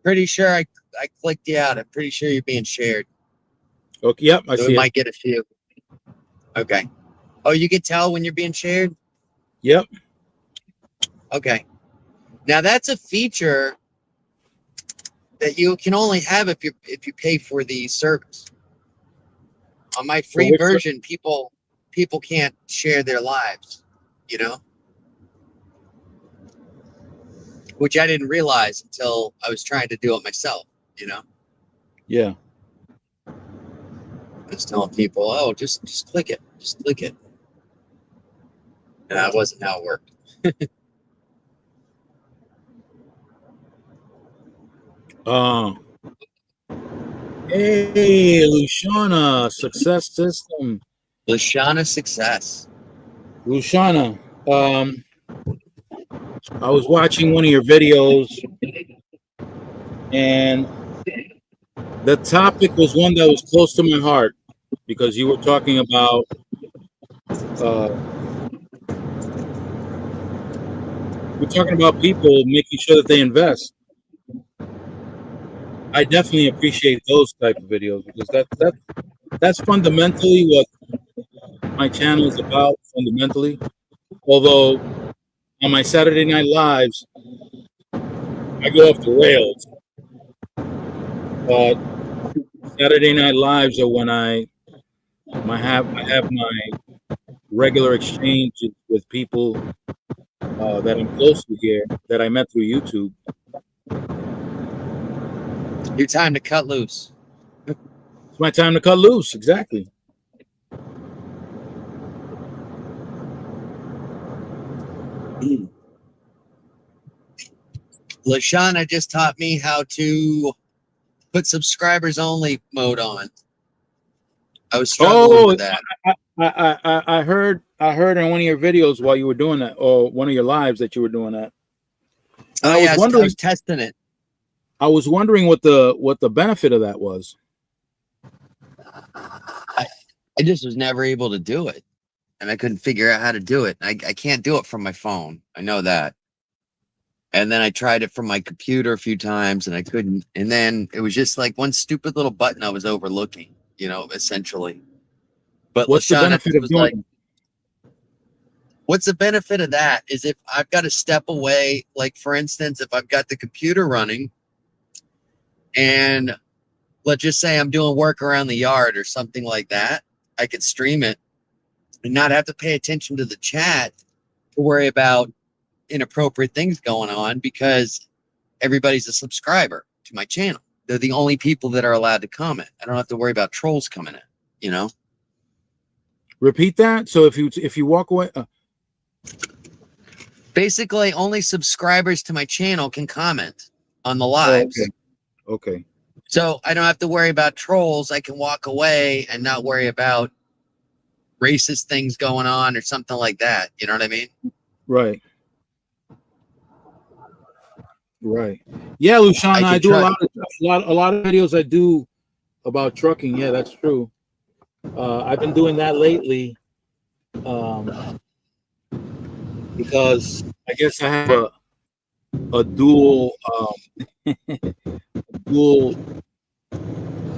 Pretty sure I clicked you out. I'm pretty sure you're being shared. Okay, yep, I So see we it. might get a few. Okay. Oh, you can tell when you're being shared? Yep. Okay. Now that's a feature that you can only have if you pay for the service. On my free version, people can't share their lives, you know? Which I didn't realize until I was trying to do it myself, you know? Yeah. I was telling people, oh, just click it. Just click it. And that wasn't how it worked. Hey, Luciana, Success System. Lashana Success. Luciana, I was watching one of your videos, and the topic was one that was close to my heart because you were talking about people making sure that they invest. I definitely appreciate those type of videos because that's fundamentally what my channel is about. Fundamentally, although on my Saturday Night Lives, I go off the rails, but Saturday Night Lives are when I have my regular exchanges with people that I'm close to here that I met through YouTube. Your time to cut loose. It's my time to cut loose. Exactly. Lashana just taught me how to put subscribers only mode on. I was struggling with that. I heard in one of your videos while you were doing that, or one of your lives that you were doing that. Oh, yeah, I was testing it. I was wondering what the benefit of that was. I just was never able to do it, and I couldn't figure out how to do it. I can't do it from my phone. I know that. And then I tried it from my computer a few times, and I couldn't. And then it was just like one stupid little button I was overlooking, you know, essentially. But What's the benefit of doing it? What's the benefit of that is if I've got to step away, like for instance, if I've got the computer running and let's just say I'm doing work around the yard or something like that, I could stream it and not have to pay attention to the chat to worry about inappropriate things going on because everybody's a subscriber to my channel. They're the only people that are allowed to comment. I don't have to worry about trolls coming in, you know? Repeat that. So if you walk away, basically only subscribers to my channel can comment on the lives. Okay. So I don't have to worry about trolls. I can walk away and not worry about racist things going on or something like that. You know what I mean? Right. Yeah, Luciana, I do a lot of videos I do about trucking. Yeah, that's true. I've been doing that lately because I guess I have a dual dual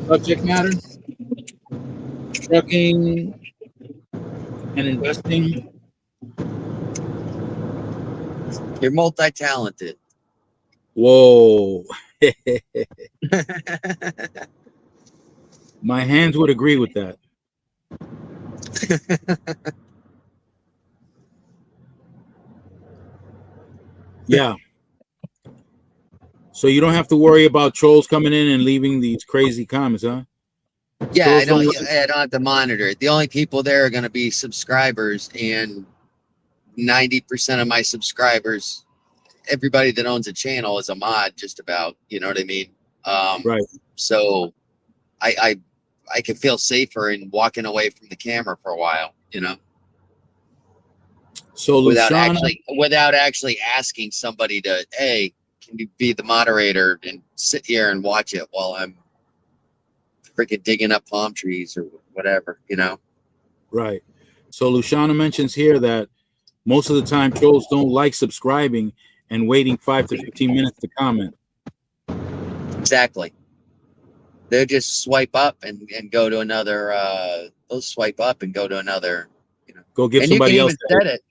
subject matter: trucking and investing. You're multi-talented. Whoa. My hands would agree with that. Yeah. So you don't have to worry about trolls coming in and leaving these crazy comments, huh? Yeah, I don't have to monitor it. The only people there are going to be subscribers, and 90% of my subscribers, everybody that owns a channel is a mod, just about. You know what I mean? Right. So I can feel safer in walking away from the camera for a while, you know. So without actually asking somebody to, hey, can you be the moderator and sit here and watch it while I'm freaking digging up palm trees or whatever, you know? Right. So Luciana mentions here that most of the time trolls don't like subscribing and waiting 5 to 15 minutes to comment. Exactly. They'll just swipe up and go to another. They'll swipe up and go to another. You know, Go give and you can somebody else even that. set it.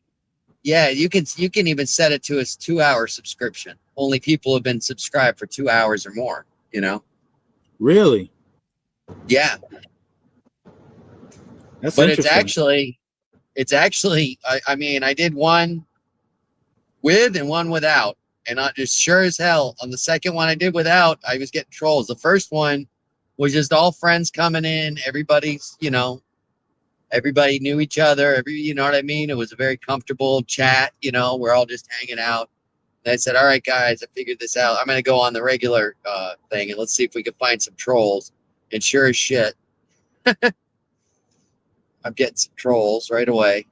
Yeah, you can even set it to a 2-hour subscription. Only people have been subscribed for 2 hours or more. You know. Really? Yeah, That's but interesting. it's actually. I mean, I did one with and one without, and I just sure as hell on the second one I did without, I was getting trolls. The first one was just all friends coming in. Everybody's, everybody knew each other. You know what I mean? It was a very comfortable chat. We're all just hanging out. And I said, all right, guys, I figured this out. I'm going to go on the regular thing and let's see if we can find some trolls. And sure as shit, I'm getting some trolls right away.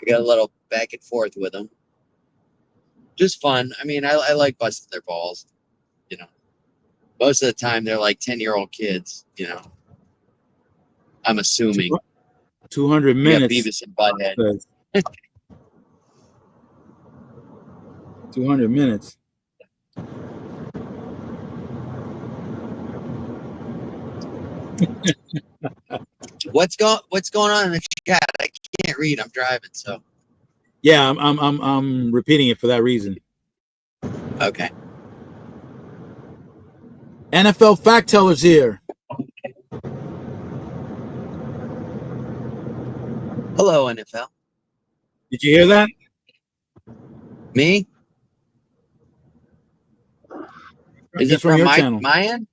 I got a little back and forth with them. Just fun. I mean, I like busting their balls. Most of the time they're like 10-year-old kids. I'm assuming. 200 Yeah, minutes. Beavis and Butthead. 200 minutes. What's going on in the chat? I can't read. I'm driving, so. Yeah, I'm repeating it for that reason. Okay. NFL fact tellers here. Hello, NFL. Did you hear that? Me? Is It's it from your my channel? end?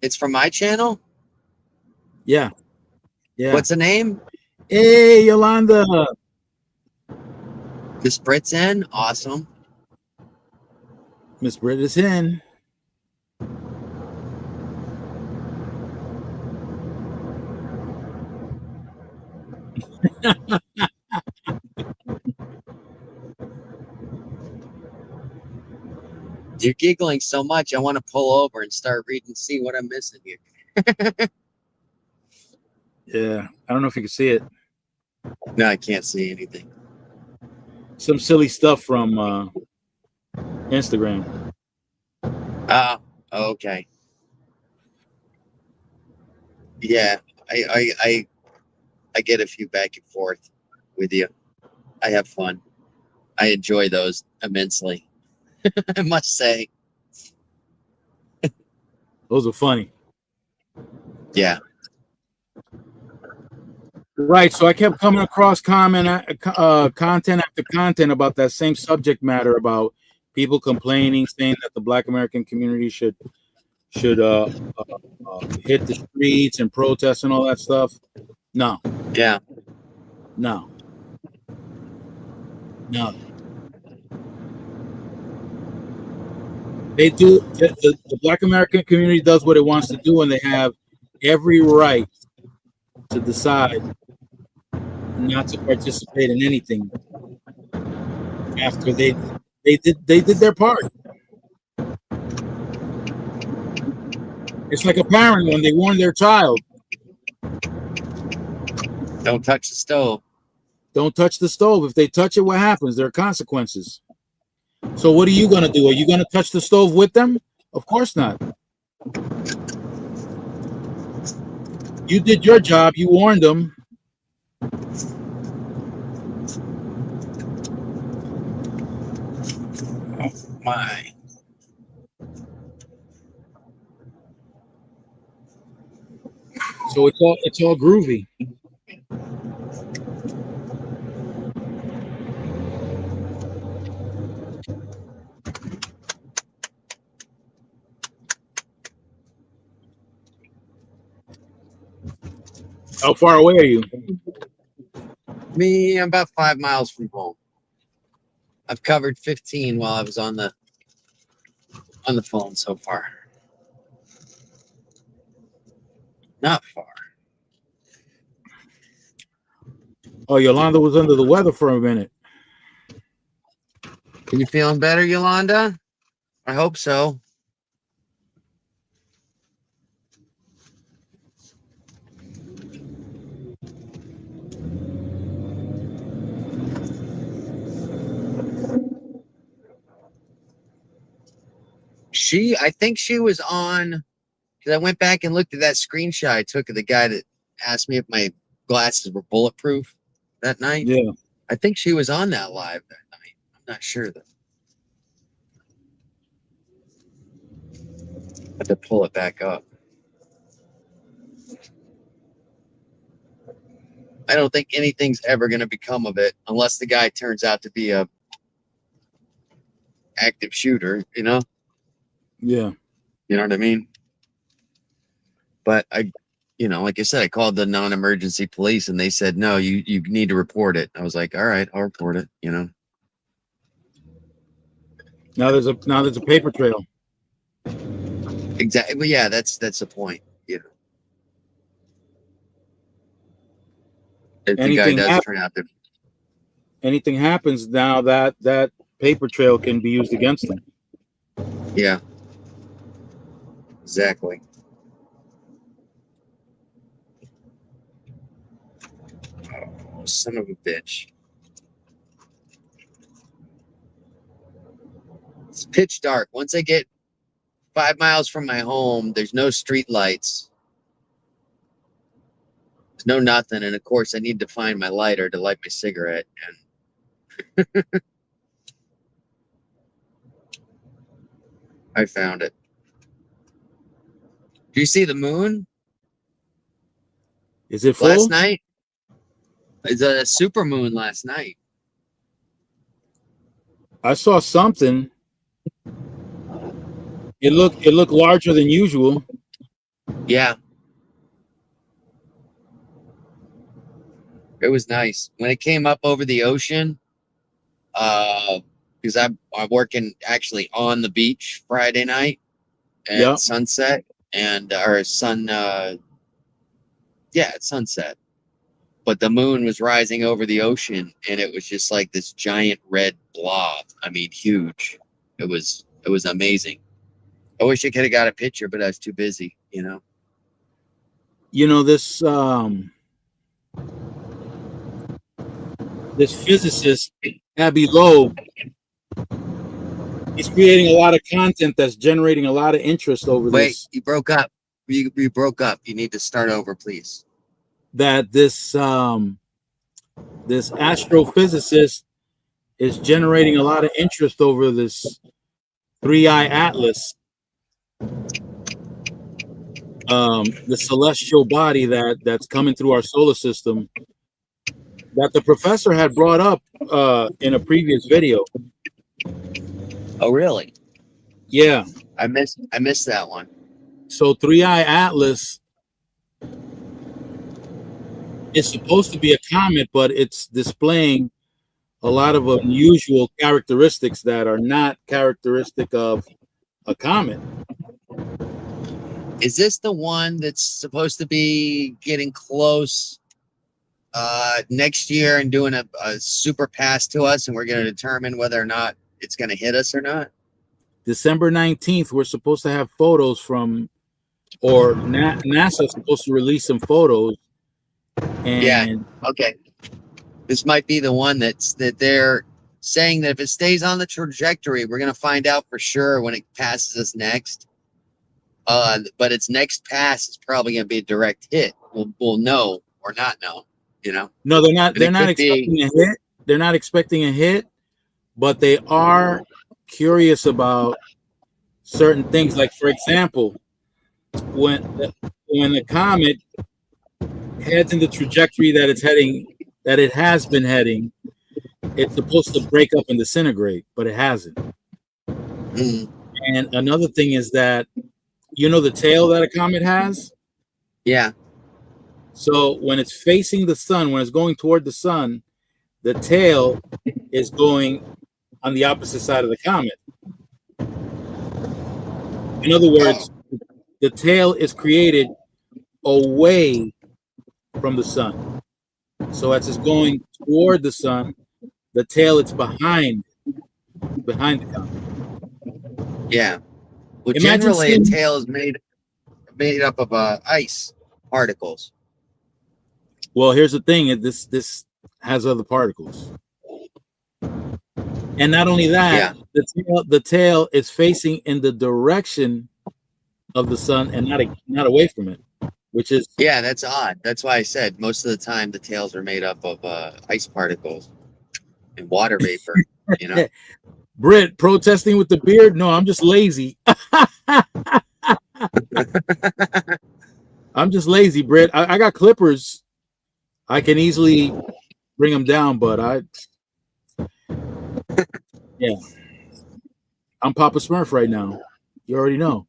It's from my channel? Yeah. What's the name? Hey, Yolanda. Miss Brit's in? Awesome. Miss Brit is in. You're giggling so much, I want to pull over and start reading, see what I'm missing here. Yeah, I don't know if you can see it. No, I can't see anything. Some silly stuff from Instagram. Oh, okay. Yeah, I get a few back and forth with you. I have fun. I enjoy those immensely. I must say. Those are funny. Yeah. Right. So I kept coming across content after content about that same subject matter, about people complaining, saying that the Black American community should hit the streets and protest and all that stuff. No. Yeah. No. They do. The Black American community does what it wants to do, and they have every right to decide not to participate in anything after they did their part. It's like a parent when they warn their child, don't touch the stove. Don't touch the stove. If they touch it, what happens? There are consequences. So what are you going to do? Are you going to touch the stove with them? Of course not. You did your job. You warned them. Oh my. So it's all groovy. How far away are you? Me, I'm about 5 miles from home. I've covered 15 while I was on the phone so far. Not far. Oh, Yolanda was under the weather for a minute. Are you feeling better, Yolanda? I hope so. I think she was on, because I went back and looked at that screenshot I took of the guy that asked me if my glasses were bulletproof that night. Yeah. I think she was on that live that night. I'm not sure though. I have to pull it back up. I don't think anything's ever going to become of it unless the guy turns out to be a active shooter, you know? Yeah. You know what I mean? But like I said, I called the non-emergency police and they said, no, you need to report it. I was like, all right, I'll report it, you know? Now there's a paper trail. Exactly. Well, yeah, that's the point, you know? If the guy does turn out to... Anything happens now, that paper trail can be used against them. Yeah. Exactly. Oh, son of a bitch. It's pitch dark. Once I get 5 miles from my home, there's no street lights. There's no nothing. And of course, I need to find my lighter to light my cigarette. And I found it. Do you see the moon? Is it full? Last night? It's a super moon last night. I saw something. It looked larger than usual. Yeah. It was nice. When it came up over the ocean, because I'm working actually on the beach Friday night at sunset and at sunset. But the moon was rising over the ocean and it was just like this giant red blob. I mean, huge. It was amazing. I wish I could have got a picture, but I was too busy, you know. You know, this physicist, Avi Loeb, he's creating a lot of content that's generating a lot of interest over this. Wait, you broke up. You broke up. You need to start over, please. That this astrophysicist is generating a lot of interest over this 3i Atlas, the celestial body that's coming through our solar system, that the professor had brought up in a previous video. Oh, really? Yeah. I missed that one. So 3i Atlas is supposed to be a comet, but it's displaying a lot of unusual characteristics that are not characteristic of a comet. Is this the one that's supposed to be getting close next year and doing a super pass to us, and we're going to determine whether or not it's going to hit us or not? December 19th, we're supposed to have photos from, or NASA is supposed to release some photos. And yeah, okay. This might be the one that they're saying that if it stays on the trajectory, we're going to find out for sure when it passes us next. But its next pass is probably going to be a direct hit. We'll know or not know, you know? No, they're not. They're not expecting a hit. They're not expecting a hit, but they are curious about certain things. Like, for example, when the comet heads in the trajectory that it has been heading, it's supposed to break up and disintegrate, but it hasn't. Mm. And another thing is that, you know, the tail that a comet has? Yeah. So when it's facing the sun, when it's going toward the sun, the tail is going on the opposite side of the comet. In other words, the tail is created away from the sun. So as it's going toward the sun, the tail, it's behind the comet. Yeah. Well, generally, a tail is made up of ice particles. Well, here's the thing: this has other particles. And not only Yeah. that, the tail is facing in the direction of the sun and not away from it, which is Yeah, that's odd. That's why I said most of the time the tails are made up of ice particles and water vapor. You know. Brit protesting with the beard. No, I'm just lazy. I'm just lazy, Brit. I got clippers. I can easily bring them down, but yeah, I'm Papa Smurf right now. You already know.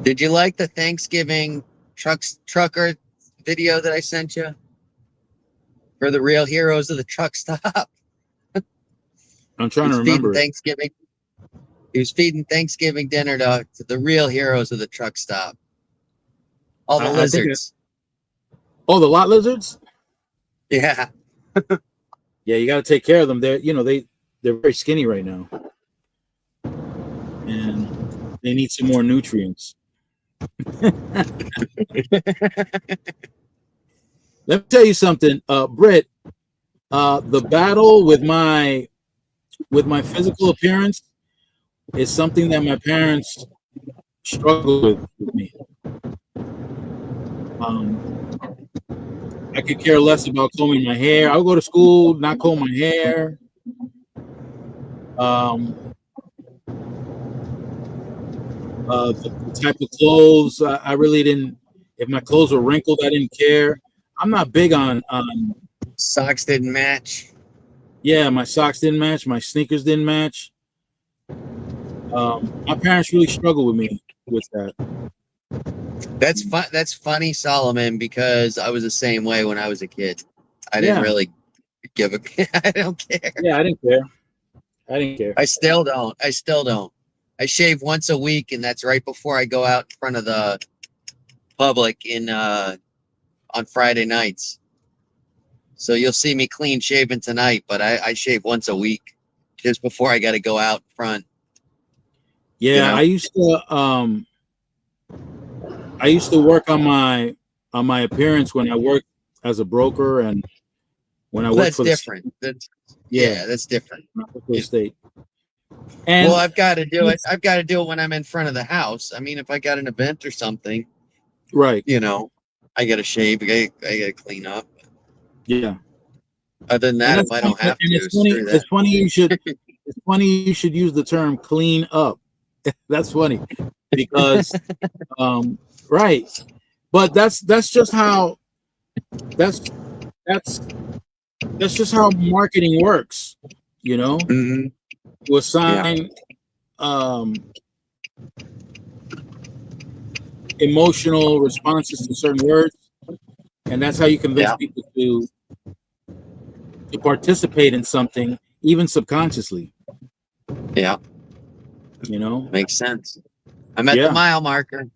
Did you like the Thanksgiving trucker video that I sent you for the real heroes of the truck stop? I'm trying to remember it. Thanksgiving. He was feeding Thanksgiving dinner to the real heroes of the truck stop. All the lizards. Oh, the lot lizards? Yeah. Yeah, you got to take care of them. They're very skinny right now, and they need some more nutrients. Let me tell you something, Britt. The battle with my physical appearance is something that my parents struggle with me. I could care less about combing my hair. I'll go to school, not comb my hair. The type of clothes, I really didn't. If my clothes were wrinkled, I didn't care. I'm not big on socks didn't match. Yeah, my socks didn't match. My sneakers didn't match. My parents really struggled with me with that. That's fun. That's funny, Solomon, because I was the same way when I was a kid. I didn't really give a. I don't care. Yeah, I didn't care. I still don't. I shave once a week, and that's right before I go out in front of the public on Friday nights. So you'll see me clean shaven tonight, but I shave once a week, just before I got to go out front. Yeah, you know? I used to work on my appearance when I worked as a broker, and when I worked for different. That's different. State. And well, I've got to do it. I've got to do it when I'm in front of the house. I mean, if I got an event or something, right? You know, I got to shave. I got to clean up. Yeah. Other than that, if I don't have to, it's funny you should. It's funny you should use the term "clean up." That's funny because, right. But that's just how that's just how marketing works. You know, you assign emotional responses to certain words, and that's how you convince people to participate in something, even subconsciously. Yeah. You know, makes sense. I'm at the mile marker.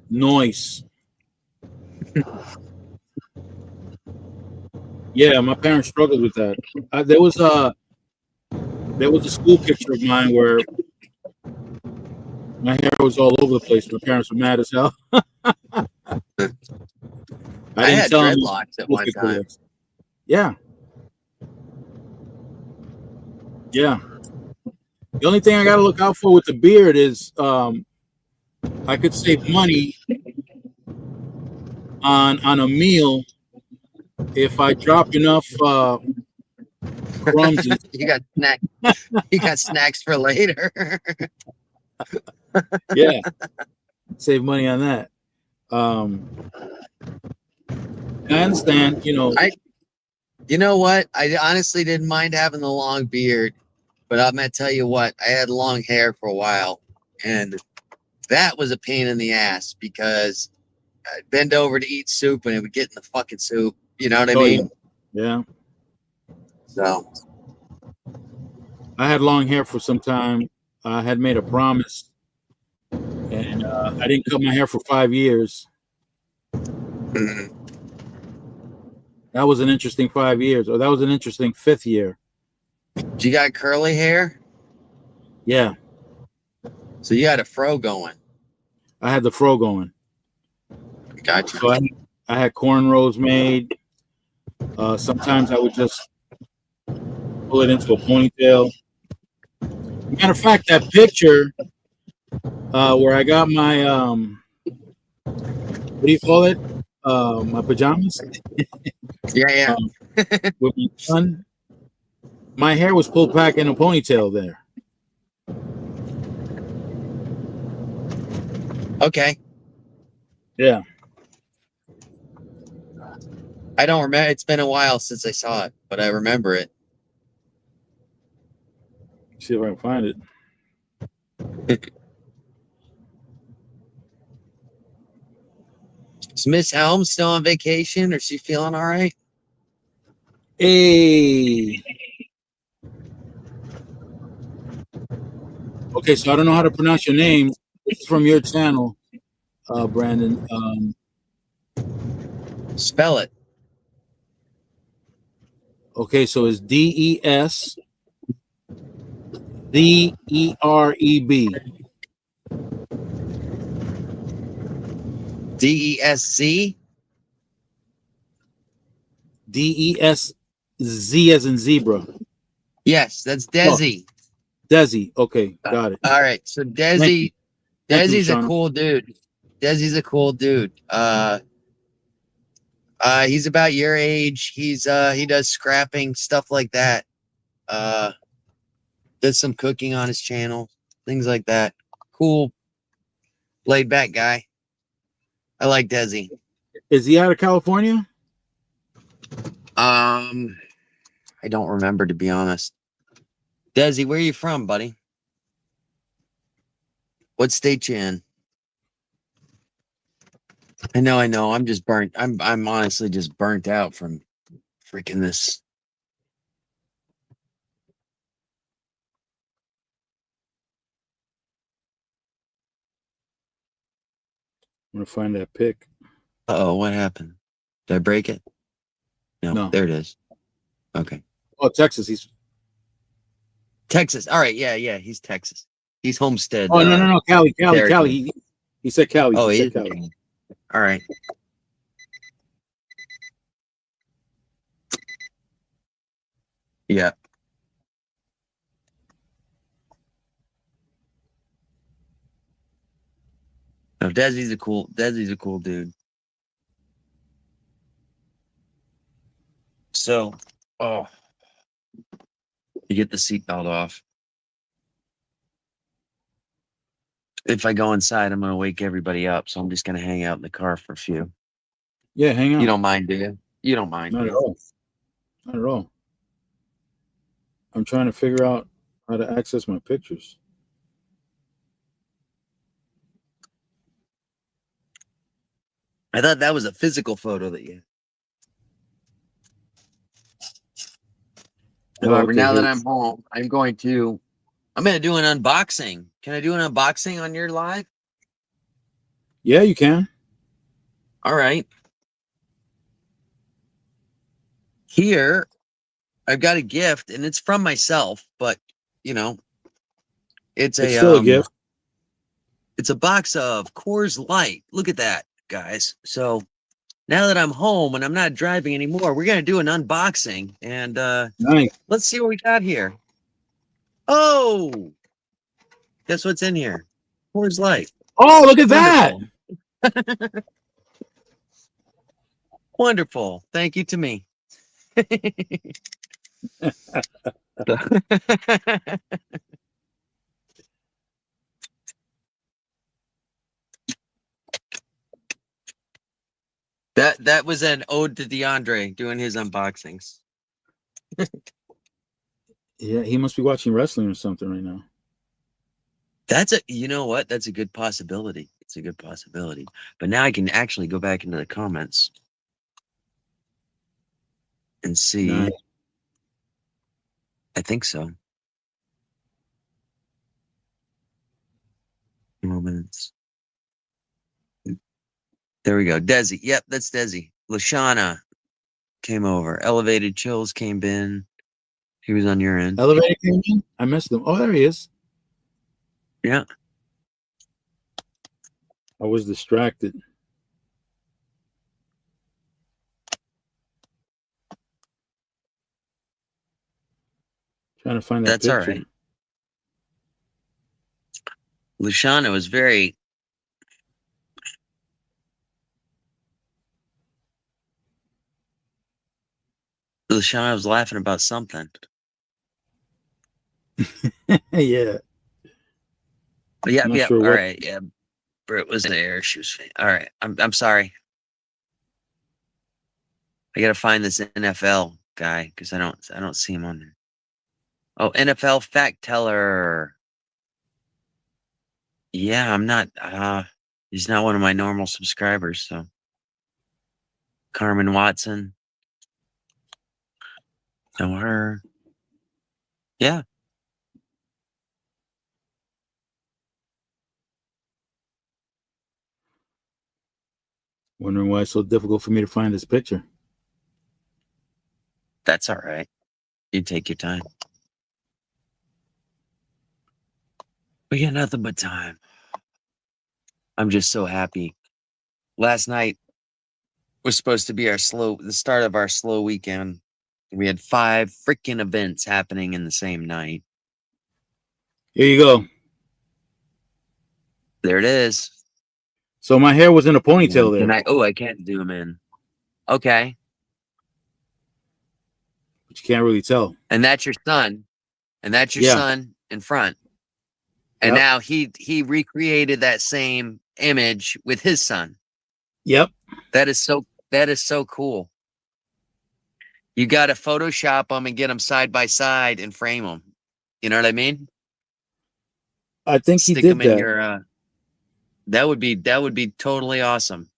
Nice. Yeah, my parents struggled with that. There was a school picture of mine where my hair was all over the place. My parents were mad as hell. I had dreadlocks at one time. Yeah. Yeah. The only thing I got to look out for with the beard is I could save money on a meal if I drop enough crumbs. You got snacks. You got snacks for later. Yeah, save money on that. I understand. You know what? I honestly didn't mind having the long beard, but I'm gonna tell you what. I had long hair for a while, and that was a pain in the ass because I'd bend over to eat soup and it would get in the fucking soup. You know what I mean? Yeah. So I had long hair for some time. I had made a promise, and I didn't cut my hair for 5 years. Mm-hmm. That was an interesting 5 years, or that was an interesting 5th year. Do you got curly hair? Yeah. So you had a fro going. I had the fro going. Gotcha. So I had cornrows made. Sometimes I would just pull it into a ponytail. Matter of fact, that picture where I got my what do you call it? My pajamas Yeah. with my son. My hair was pulled back in a ponytail there. Okay. Yeah. I don't remember. It's been a while since I saw it, but I remember it. See if I can find it. Is Miss Helms still on vacation, or is she feeling all right? Hey. Okay, so I don't know how to pronounce your name. This is from your channel, Brandon. Spell it. Okay, so it's DESZEREB. DESZ. DESZ as in zebra. Yes, that's Oh, Desi. Desi. Okay, got it. All right. So Thank you. Desi, Thank you, Desi's a Shauna. cool dude. Desi's a cool dude. He's about your age. He does scrapping, stuff like that. Does some cooking on his channel, things like that. Cool, laid back guy. I like Desi. Is he out of California? I don't remember, to be honest. Desi, where are you from, buddy? What state you in? I know. I'm just burnt. I'm honestly just burnt out from freaking this. I'm gonna find that pic. Oh, what happened? Did I break it? No, No. there it is. Okay. Oh, Texas. He's. Texas. All right. Yeah. He's Texas. He's Homestead. Oh no. Cali. Territory. He said Cali. Oh, he he said is. Cali. All right. Yeah. No, Desi's a cool dude. So, oh, you get the seatbelt off. If I go inside, I'm gonna wake everybody up. So I'm just gonna hang out in the car for a few. Yeah, hang on. You don't mind, do you? You don't mind. Not at all. Not at all. I'm trying to figure out how to access my pictures. I thought that was a physical photo that you. However, Okay, now that here. I'm home, I'm gonna do an unboxing. Can I do an unboxing on your live? Yeah, you can. All right. Here, I've got a gift, and it's from myself, but you know, it's It's still a gift. It's a box of Coors Light. Look at that, guys. So now that I'm home and I'm not driving anymore, we're gonna do an unboxing, and Nice. let's see what we got here. Oh, guess what's in here? Coors Light. Oh, look at that. Wonderful. Wonderful. Thank you to me. That was an ode to DeAndre doing his unboxings. Yeah, he must be watching wrestling or something right now. You know what? That's a good possibility. It's a good possibility. But now I can actually go back into the comments and see. Nice. I think so. Moments. There we go. Desi. Yep, that's Desi. Lashana came over. Elevated Chills came in. He was on your end. Elevator came in? I missed him. Oh, there he is. Yeah. I was distracted. Trying to find that That's all picture. right. Luciano was very. Luciano was laughing about something. Yeah. Yeah, I'm not yeah. sure All what. right. Yeah. Britt was there. She was. All right. I'm sorry. I gotta find this NFL guy because I don't see him on there. Oh, NFL fact teller. Yeah, I'm not. He's not one of my normal subscribers. So Carmen Watson. Know her. Yeah. Wondering why it's so difficult for me to find this picture. That's all right. You take your time. We got nothing but time. I'm just so happy. Last night was supposed to be the start of our slow weekend. We had 5 freaking events happening in the same night. Here you go. There it is. So my hair was in a ponytail there, I can't zoom in. Okay. but you can't really tell. And that's your son. And that's your Yeah. son in front. And Yep. now he recreated that same image with his son. Yep. That is so cool. You got to Photoshop them and get them side by side and frame them. You know what I mean? I think he Stick did them in that. your. That would be totally awesome.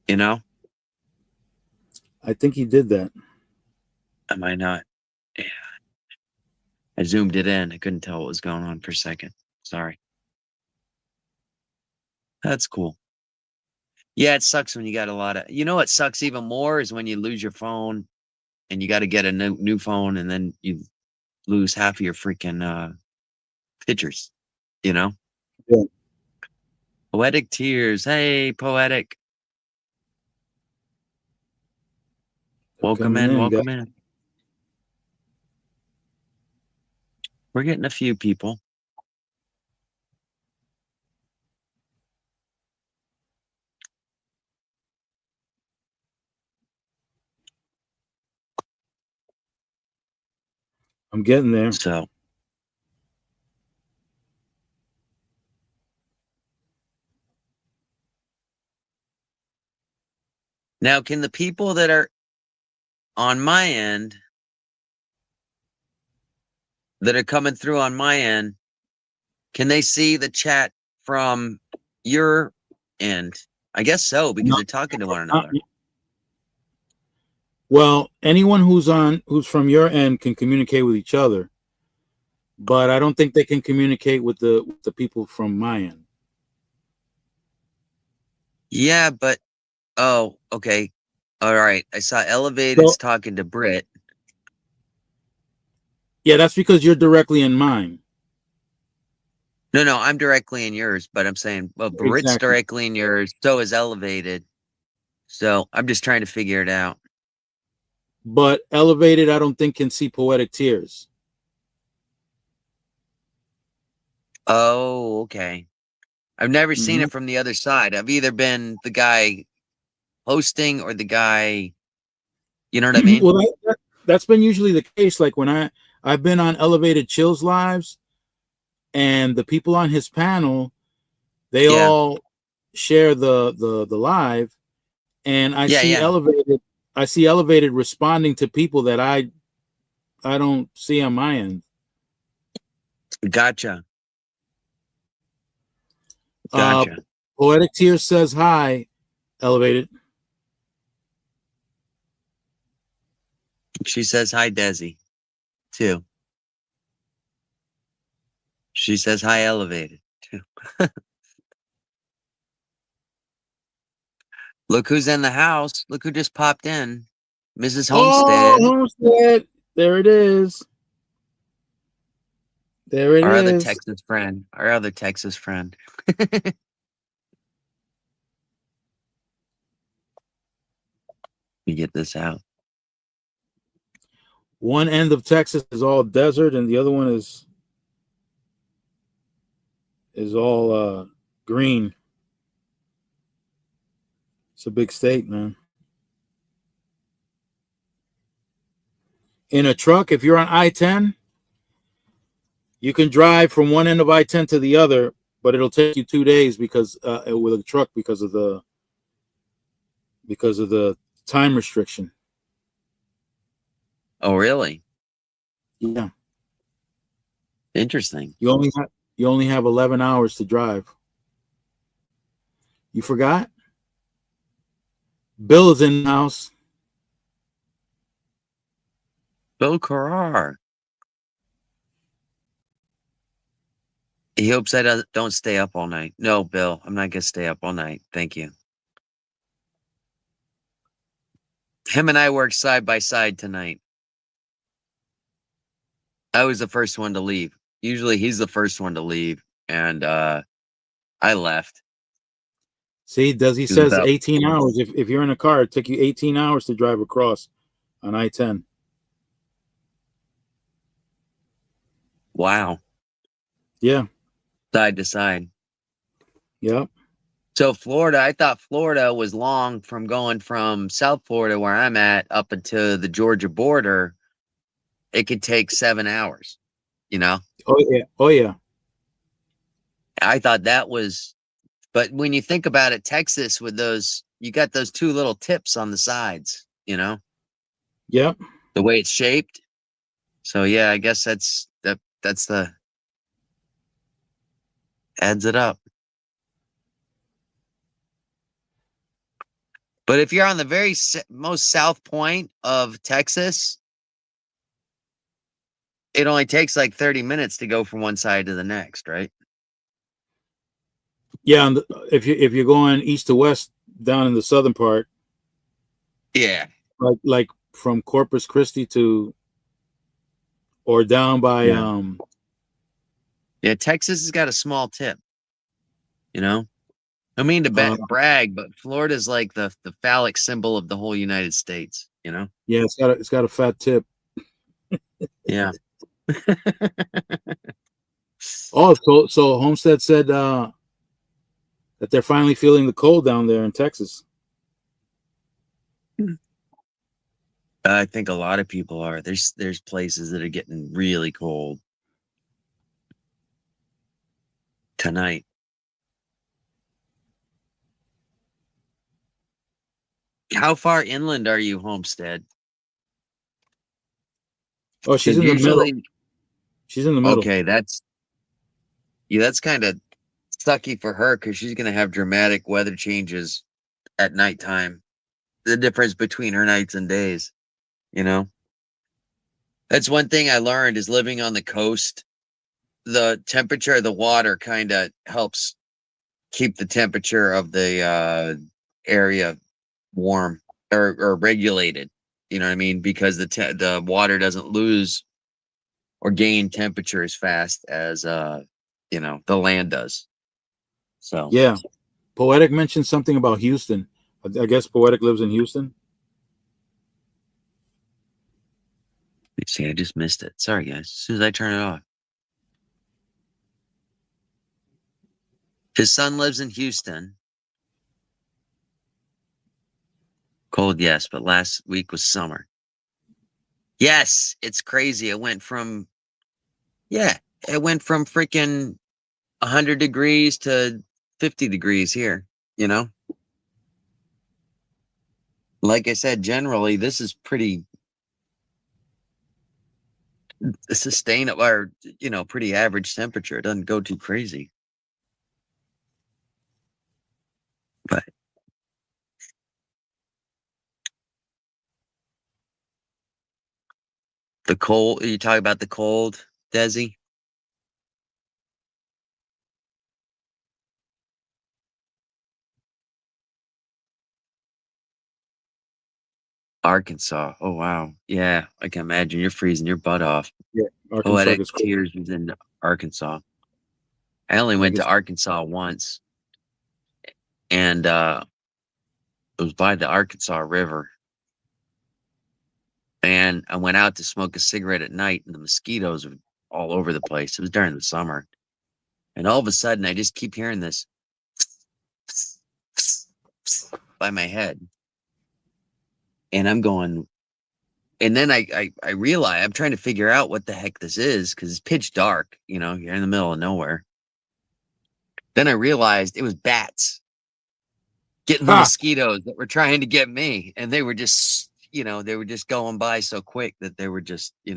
You know? I think he did that. Am I not? Yeah. I zoomed it in. I couldn't tell what was going on for a second. Sorry. That's cool. Yeah, it sucks when you got a lot of. You know what sucks even more is when you lose your phone, and you got to get a new phone, and then you lose half of your freaking pictures. You know? Yeah. Poetic tears. Hey, poetic. Welcome Coming in. in, guys. Welcome in. We're getting a few people. I'm getting there. So now, can the people that are on my end, that are coming through on my end, can they see the chat from your end? I guess so, because they're talking to one another. Well, anyone who's from your end can communicate with each other, but I don't think they can communicate with the people from my end. Yeah, but oh, okay. All right. I saw Elevated's So, talking to Britt. yeah, that's because you're directly in mine. No, I'm directly in yours, but I'm saying, well, Britt's Exactly. directly in yours. So is Elevated. So I'm just trying to figure it out. But Elevated, I don't think can see Poetic Tears. Oh, okay. I've never seen it from the other side. I've either been the guy hosting or the guy, you know what I mean? Well, that's been usually the case. Like when I've been on Elevated Chills lives, and the people on his panel, they all share the live, and I see Elevated. I see Elevated responding to people that I don't see on my end. Gotcha. Poetic Tears says hi, Elevated. She says hi, Desi, too. She says hi, Elevated, too. Look who's in the house. Look who just popped in. Mrs. Homestead. Oh, Homestead. There it is. There it is. Our other Texas friend. Our other Texas friend. We get this out. One end of Texas is all desert, and the other one is all green. It's a big state, man. In a truck, if you're on I-10, you can drive from one end of I-10 to the other, but it'll take you 2 days because with a truck because of the time restriction. Oh, really? Yeah. Interesting. You only have 11 hours to drive. You forgot? Bill is in the house. Bill Carrar. He hopes I don't stay up all night. No, Bill, I'm not going to stay up all night. Thank you. Him and I work side by side tonight. I was the first one to leave. Usually he's the first one to leave, and I left. See, he says 18 hours. If you're in a car, it took you 18 hours to drive across on I-10. Wow. Yeah. Side to side. Yep. So Florida, I thought Florida was long from going from South Florida, where I'm at, up into the Georgia border. It could take 7 hours, you know? Oh, yeah. Oh, yeah. I thought that was, but when you think about it, Texas with those, you got those two little tips on the sides, you know? Yep. The way it's shaped. So yeah, I guess that's the, adds it up. But if you're on the very most south point of Texas, it only takes like 30 minutes to go from one side to the next, right? Yeah, and if you're going east to west down in the southern part, yeah, like from Corpus Christi or down by yeah, Texas has got a small tip, you know. I mean to brag, but Florida's like the phallic symbol of the whole United States, you know. Yeah, it's got a fat tip. Yeah. Oh, so Homestead said that they're finally feeling the cold down there in Texas. I think a lot of people are. There's places that are getting really cold tonight. How far inland are you, Homestead? Oh, she's in the middle. She's in the middle. Okay, that's kind of sucky for her because she's going to have dramatic weather changes at nighttime. The difference between her nights and days, you know. That's one thing I learned is living on the coast. The temperature of the water kind of helps keep the temperature of the area warm or regulated. You know what I mean? Because the water doesn't lose or gain temperature as fast as you know, the land does. So yeah, Poetic mentioned something about Houston. I guess Poetic lives in Houston. see, I just missed it. Sorry, guys. As soon as I turn it off. His son lives in Houston. Cold, yes, but last week was summer. Yes, it's crazy. It went from freaking 100 degrees to 50 degrees here, you know? Like I said, generally, this is pretty sustainable or, you know, pretty average temperature. It doesn't go too crazy. But the cold, you talk about the cold, Desi? Arkansas. Oh, wow. Yeah, I can imagine you're freezing your butt off. Yeah, Arkansas Poetic is cold. Tears was in Arkansas. I only went to Arkansas once. And it was by the Arkansas River. And I went out to smoke a cigarette at night, and the mosquitoes were all over the place. It was during the summer. And all of a sudden, I just keep hearing this by my head. And I'm going, and then I realize I'm trying to figure out what the heck this is because it's pitch dark, you're in the middle of nowhere. Then I realized it was bats getting the mosquitoes that were trying to get me. And they were just, they were just going by so quick that they were just, it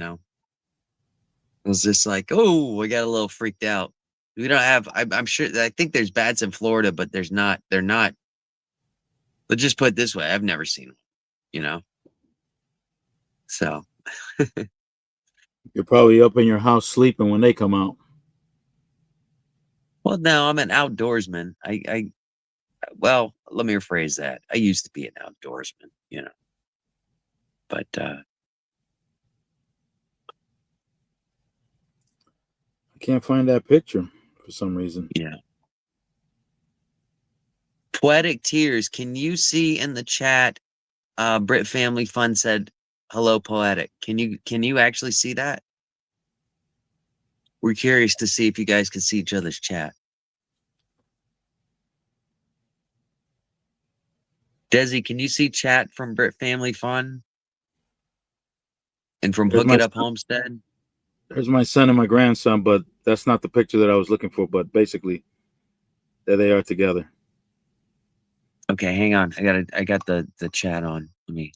was just like, oh, I got a little freaked out. We don't have, I'm sure, I think there's bats in Florida, but they're not, let's just put it this way. I've never seen them, So. You're probably up in your house sleeping when they come out. Well, no, I'm an outdoorsman. Well, let me rephrase that. I used to be an outdoorsman, but I can't find that picture for some reason. yeah. Poetic Tears. Can you see in the chat? Brit Family Fun said, "Hello, Poetic." Can you actually see that? We're curious to see if you guys can see each other's chat. Desi, can you see chat from Brit Family Fun? And from Hook It Up Homestead? There's my son and my grandson, but that's not the picture that I was looking for. But basically, there they are together. Okay, hang on. I got the chat on. Let me.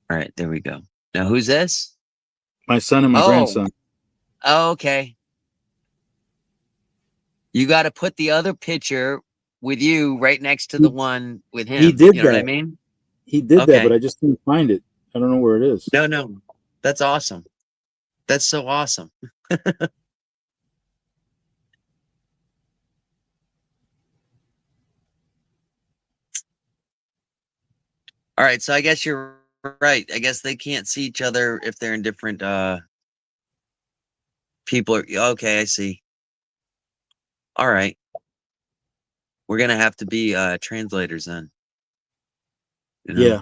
All right, there we go. Now, who's this? My son and my grandson. Oh, okay. You got to put the other picture with you right next to the one with him. He did you know that. what I mean? He did that, but I just couldn't find it. I don't know where it is. No. That's awesome. That's so awesome. All right, so I guess you're right. I guess they can't see each other if they're in different people. Okay, I see. All right. We're going to have to be translators then. Yeah.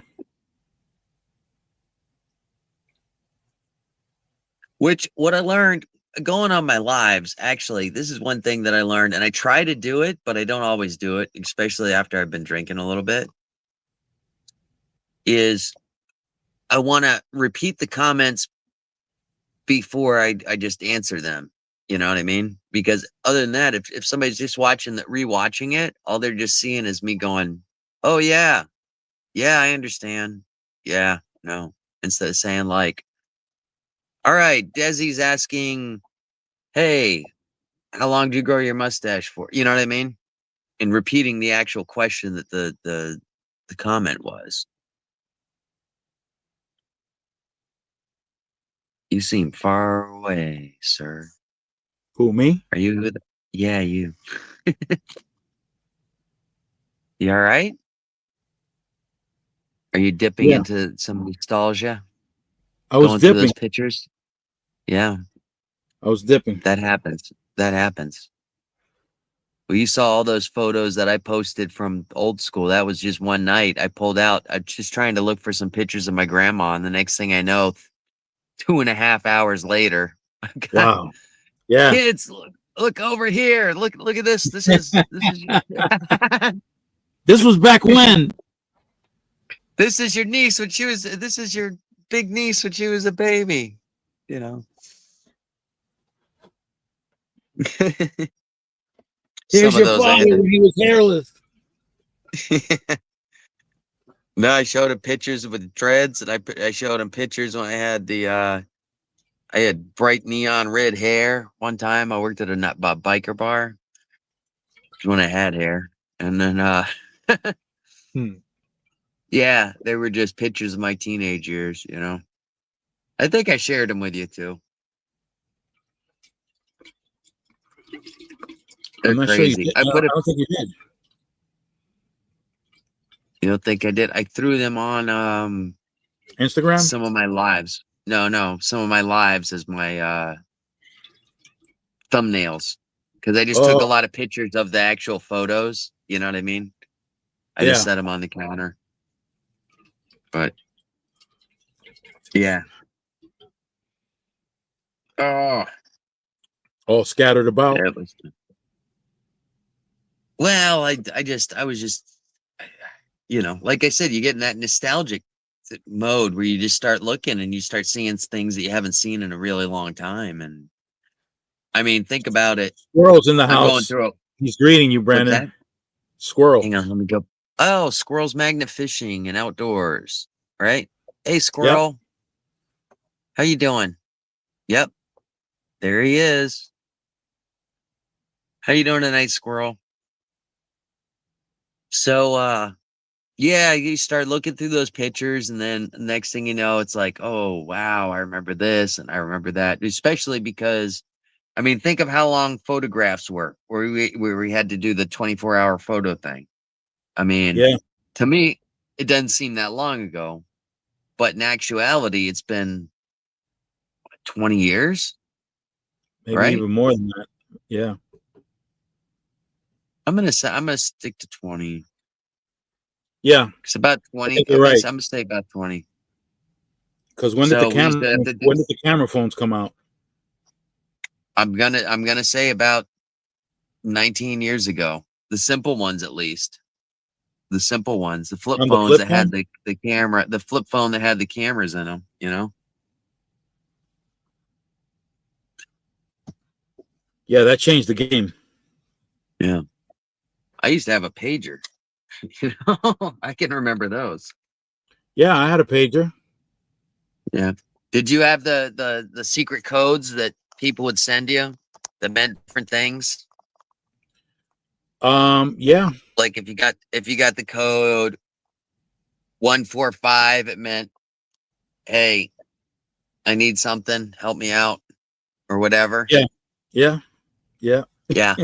What I learned going on my lives, actually, this is one thing that I learned, and I try to do it, but I don't always do it, especially after I've been drinking a little bit, is I want to repeat the comments before I just answer them. You know what I mean? Because other than that, if somebody's just rewatching it, all they're just seeing is me going, oh, yeah, I understand. Yeah, no. Instead of saying like, all right, Desi's asking, hey, how long do you grow your mustache for? You know what I mean? And repeating the actual question that the comment was. You seem far away, sir. Who, me? Are you good? Yeah, you. You all right? Are you dipping into some nostalgia? I was going through dipping. those pictures? Yeah. I was dipping. That happens. Well, you saw all those photos that I posted from old school. That was just one night. I pulled out. I'm just trying to look for some pictures of my grandma. And the next thing I know, 2.5 hours later, wow. Yeah. Kids, look over here. Look at this. This is This was back when. This is your niece when she was. This is your big niece when she was a baby. Here's your father when he was hairless. No, I showed him pictures with dreads, and I showed him pictures when I had I had bright neon red hair. One time I worked at a biker bar when I had hair, and then yeah, they were just pictures of my teenage years. I think I shared them with you too. They're crazy. Sure I don't think you did. You don't think I did? I threw them on Instagram? Some of my lives. No, some of my lives as my thumbnails. Because I just took a lot of pictures of the actual photos. You know what I mean? I just set them on the counter. But Yeah. Oh, all scattered about. it was. Well, I was just, like I said, you get in that nostalgic mode where you just start looking and you start seeing things that you haven't seen in a really long time. And I mean, think about it. Squirrels in the I'm going house. through a, He's greeting you, what's Brandon. that? Squirrel. Hang on, let me go. Oh, Squirrel's Magnet Fishing and Outdoors, right? Hey, Yep. Squirrel, how you doing? Yep, there he is. How you doing tonight, Squirrel? So, yeah, you start looking through those pictures, and then next thing you know, it's like, oh wow, I remember this and I remember that. Especially because, I mean, think of how long photographs were, where we had to do the 24-hour photo thing. I mean, Yeah. to me, it doesn't seem that long ago, but in actuality, it's been 20 years, Maybe right? even more than that. Yeah. I'm gonna stick to 20. Yeah. It's about I 20. think you're right. I'm gonna say about 20. Because when did the So we used camera to have to do, when did the camera phones come out? I'm gonna say about 19 years ago. The simple ones, at least. The simple ones, the flip On the phones flip that had phone? the camera, the flip phone that had the cameras in them, you know? Yeah, that changed the game. Yeah. I used to have a pager. You know, I can remember those. Yeah, I had a pager. Yeah. Did you have the secret codes that people would send you that meant different things? Yeah. Like if you got the code 145, it meant, hey, I need something, help me out, or whatever. Yeah. Yeah. Yeah. Yeah.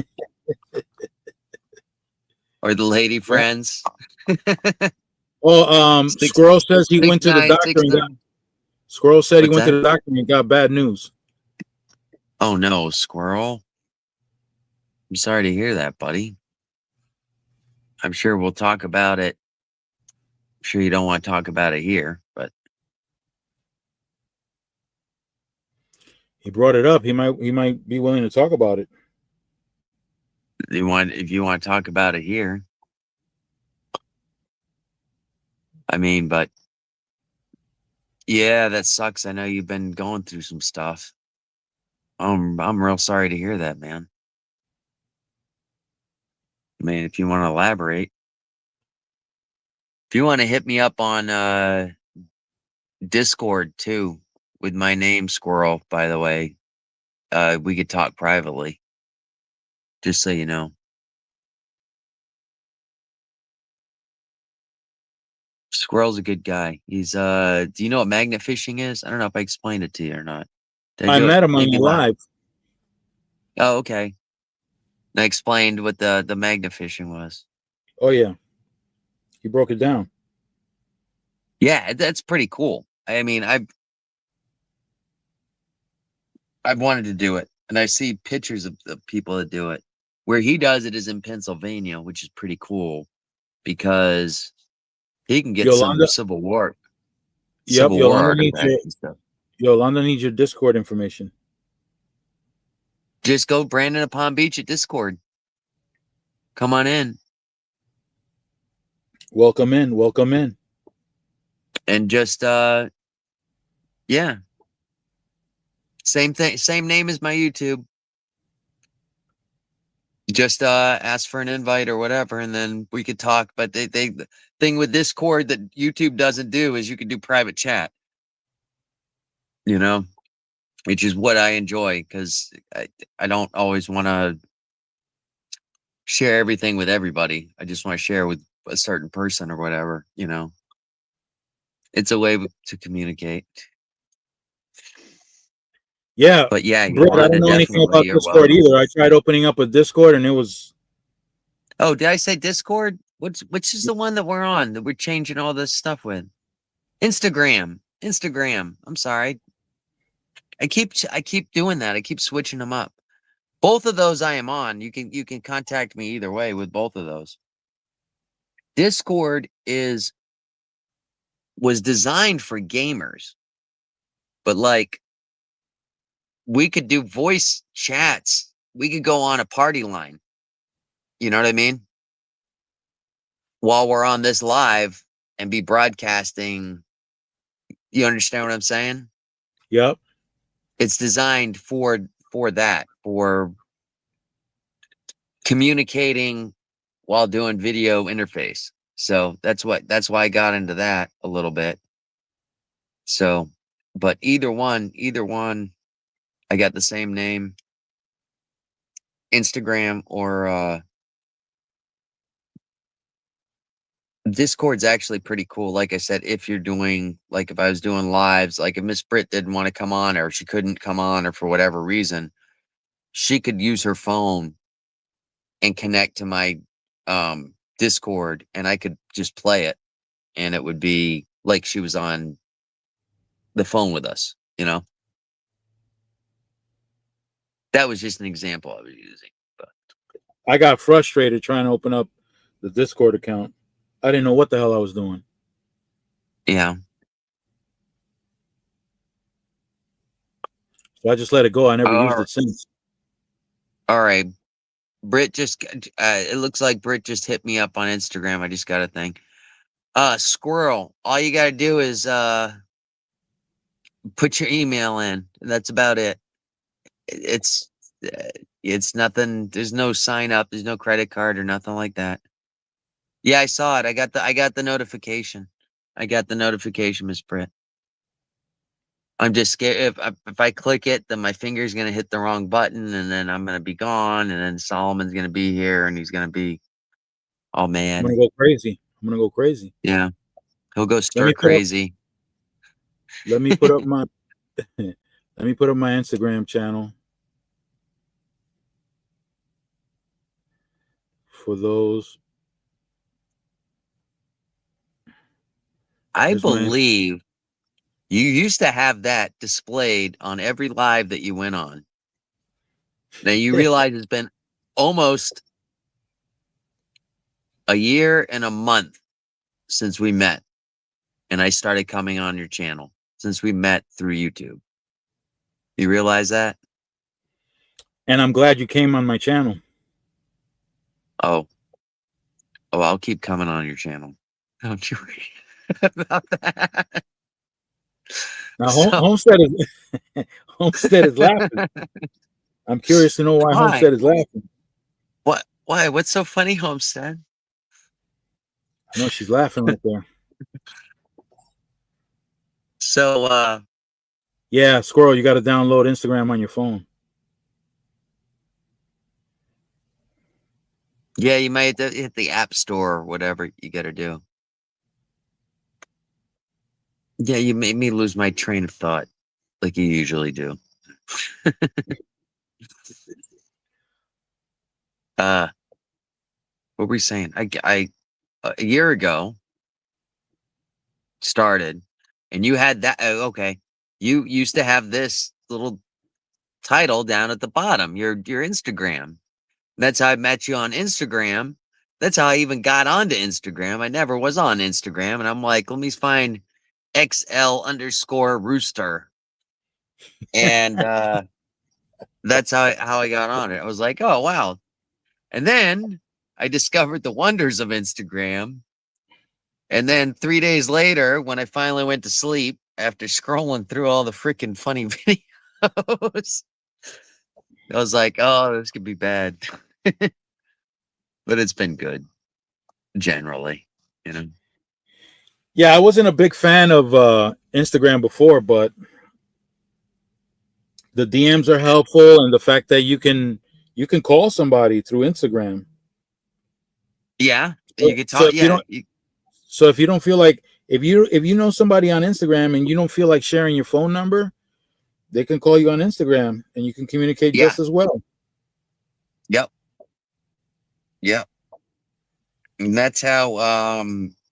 Or the lady Yeah. friends. Well, Six Squirrel says he six went to the nine doctor six and got nine. Squirrel said he What's went to that? the doctor and got bad news. Oh no, Squirrel. I'm sorry to hear that, buddy. I'm sure we'll talk about it. I'm sure you don't want to talk about it here, but He brought it up. He might be willing to talk about it. if you want to talk about it here, I mean, but yeah, that sucks. I know you've been going through some stuff. I'm real sorry to hear that, man. I mean, if you want to elaborate, if you want to hit me up on Discord too, with my name Squirrel, by the way, we could talk privately, just so you know. Squirrel's a good guy. He's do you know what magnet fishing is? I don't know if I explained it to you or not. Did I I do it? met him on Maybe the last. live. Oh, okay. I explained what the magnet fishing was. Oh yeah, he broke it down. Yeah, that's pretty cool. I mean, I've wanted to do it, and I see pictures of people that do it. Where he does it is in Pennsylvania, which is pretty cool because he can get some Yolanda. Yep. Civil War artifacts and stuff. Yolanda needs your Discord information. Just go Brandon at Palm Beach at Discord. Come on in Welcome in. Welcome in. and just yeah, same thing, same name as my YouTube. Just ask for an invite or whatever, and then we could talk. But the thing with Discord that YouTube doesn't do is you can do private chat. You know, which is what I enjoy because I don't always want to share everything with everybody. I just want to share with a certain person or whatever. You know, it's a way to communicate. Yeah, But yeah, Britt, I don't Yolanda, know anything definitely about you're Discord welcome. either. I tried opening up a Discord and it was. Oh, did I say Discord? Which is the one that we're on that we're changing all this stuff with? Instagram. Instagram. I'm sorry. I keep doing that. I keep switching them up. Both of those I am on. You can contact me either way with both of those. Discord was designed for gamers. But like, we could do voice chats. We could go on a party line. You know what I mean? While we're on this live and be broadcasting. You understand what I'm saying? Yep. It's designed for that, for communicating while doing video interface. So that's why I got into that a little bit. So, but either one, I got the same name, Instagram or Discord's actually pretty cool. Like I said, if you're doing, like if I was doing lives, like if Miss Britt didn't want to come on or she couldn't come on or for whatever reason, she could use her phone and connect to my Discord and I could just play it and it would be like she was on the phone with us, you know? That was just an example I was using. But I got frustrated trying to open up the Discord account. I didn't know what the hell I was doing. yeah. So I just let it go. I never used it since. All right. Britt just it looks like Britt just hit me up on Instagram. I just got a thing. Squirrel, all you gotta do is put your email in. That's about it. It's nothing. There's no sign up. There's no credit card or nothing like that. Yeah, I saw it. I got the notification. I got the notification, Miss Britt. I'm just scared if I click it, then my finger's gonna hit the wrong button, and then I'm gonna be gone, and then Solomon's gonna be here, and he's gonna be all I'm mad. gonna go crazy. Yeah, he'll go stir crazy. Let me put up my Instagram channel for those. I believe you used to have that displayed on every live that you went on. Now you realize it's been almost a year and a month since we met, and I started coming on your channel since we met through YouTube. You realize that? And I'm glad you came on my channel. Oh, I'll keep coming on your channel. Don't you worry about that. Now, Homestead is laughing. I'm curious to know why Homestead is laughing. What? Why? What's so funny, Homestead? I know she's laughing right there. So, yeah, Squirrel, you got to download Instagram on your phone. Yeah, you might have to hit the App Store or whatever you got to do. Yeah, you made me lose my train of thought, like you usually do. What were we saying? I a year ago started, and you had that. Okay, you used to have this little title down at the bottom. Your Instagram. That's how I met you on Instagram. That's how I even got onto Instagram. I never was on Instagram, and I'm like, let me find XL_rooster, and that's how I got on it. I was like, oh wow. And then I discovered the wonders of Instagram. And then 3 days later, when I finally went to sleep after scrolling through all the freaking funny videos, I was like, oh, this could be bad. But it's been good generally, you know. Yeah, I wasn't a big fan of Instagram before, but the DMs are helpful, and the fact that you can call somebody through Instagram. Yeah, you could talk. So if you don't feel like if you know somebody on Instagram and you don't feel like sharing your phone number, they can call you on Instagram and you can communicate just as well. Yep. And that's how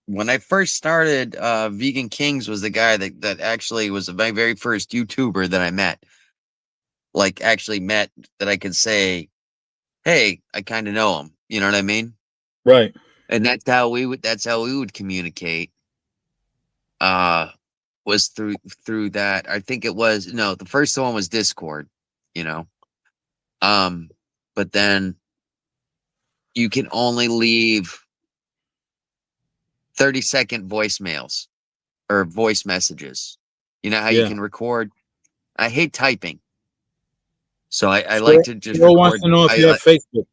when I first started, Vegan Kings was the guy that actually was my very first YouTuber that I met. Like actually met that I could say, hey, I kind of know him. You know what I mean? Right. And that's how we would communicate. was through that. I think it was no, the first one was Discord, you know. But then you can only leave 30-second voicemails or voice messages. You know how you Yeah. can record? I hate typing. So I like Squirrel, to just Squirrel wants record. to know if you have Facebook.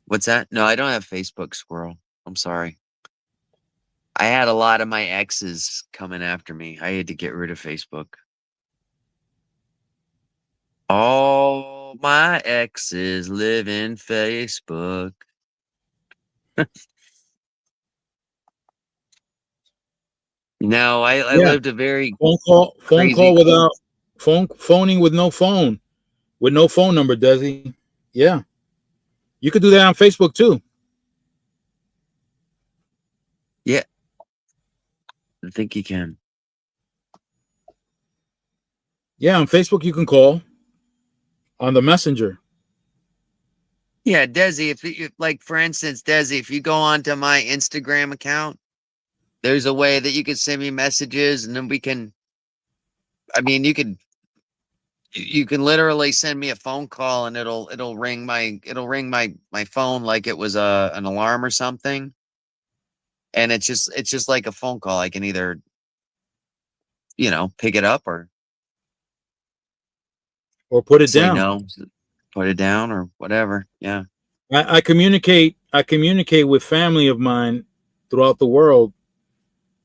What's that? No, I don't have Facebook, Squirrel. I'm sorry. I had a lot of my exes coming after me. I had to get rid of Facebook. All my exes live in Facebook. No, I Yeah. lived a very Phone crazy. call without phoning with no phone number, Desi. Yeah. You could do that on Facebook too. Yeah, I think you can. Yeah, on Facebook you can call on the messenger. Yeah, Desi, if like for instance, Desi, if you go onto my Instagram account, there's a way that you could send me messages and then we can you can literally send me a phone call and it'll ring my phone like it was an alarm or something. And it's just like a phone call. I can either, pick it up or Or put it say down. no, put it down or whatever. Yeah. I communicate with family of mine throughout the world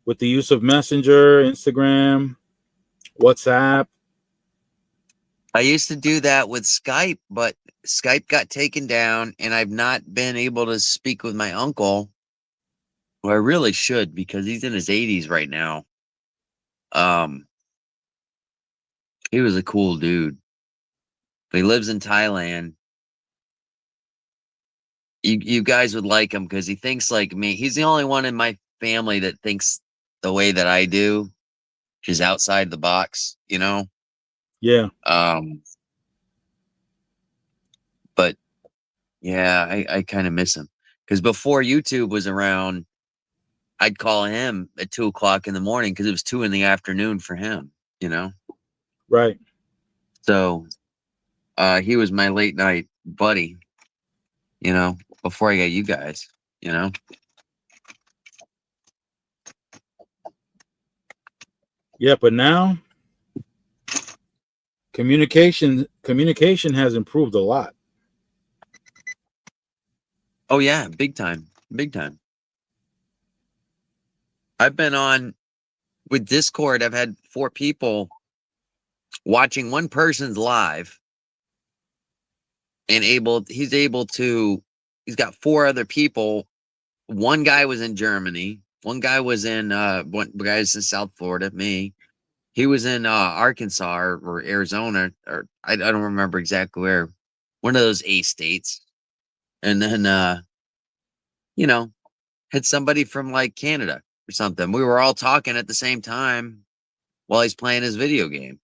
with the use of Messenger, Instagram, WhatsApp. I used to do that with Skype, but Skype got taken down and I've not been able to speak with my uncle. Well, I really should because he's in his 80s right now. He was a cool dude. But he lives in Thailand. You guys would like him because he thinks like me. He's the only one in my family that thinks the way that I do, which is outside the box, Yeah. But yeah, I kind of miss him because before YouTube was around, I'd call him at 2 o'clock in the morning because it was 2 in the afternoon for him, Right. So he was my late night buddy, before I got you guys, Yeah, but now communication has improved a lot. Oh yeah, big time. Big time. I've been on with Discord. I've had 4 people watching one person's live and he's got 4 other people. One guy was in Germany. One guy was in one guy's in South Florida, me. He was in Arkansas or Arizona, or I don't remember exactly where. One of those A states. And then had somebody from like Canada or something. We were all talking at the same time while he's playing his video game,